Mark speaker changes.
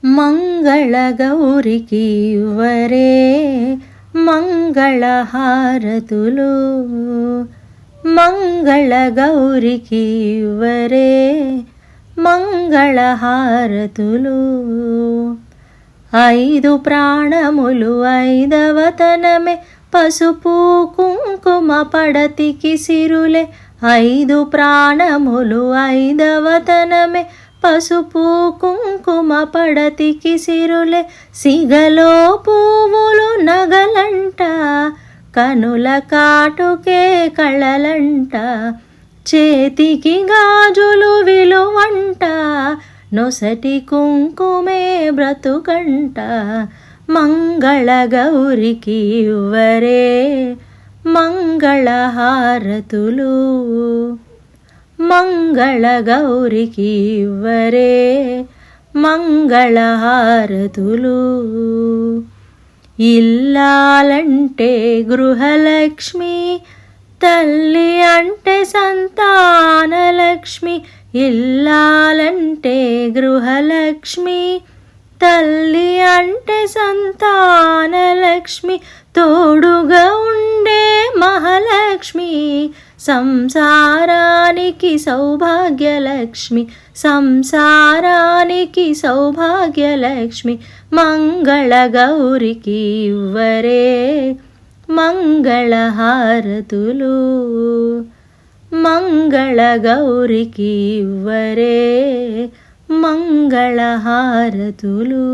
Speaker 1: మంగళగౌరికి ఇవ్వరే మంగళహారతులు. మంగళగౌరికి ఇవ్వరే మంగళహారతులు. ఐదు ప్రాణములు ఐదవతనమే పసుపు కుంకుమ పడతికి సిరులే. ఐదు ప్రాణములు ఐదవతనమే పసుపు కుంకుమ పడతికి సిరులే. సిగలో పువ్వులు నగలంట కనుల కాటుకే కళలంట. చేతికి గాజులు విలువంట నొసటి కుంకుమే బ్రతుకంట. మంగళగౌరికి ఇవ్వరే మంగళహారతులు. మంగళగౌరికి ఇవ్వరే మంగళహారతులు. ఇల్లాలంటే గృహలక్ష్మి, తల్లి అంటే సంతానలక్ష్మి. ఇల్లాలంటే గృహలక్ష్మి, తల్లి అంటే సంతానలక్ష్మి. తోడుగా ఉండే మహాలక్ష్మి, సంసారానికి సౌభాగ్యలక్ష్మి. సంసారానికి సౌభాగ్యలక్ష్మి. మంగళగౌరికి ఇవ్వరే మంగళహారతులు. మంగళగౌరికి ఇవ్వరే మంగళహారతులు.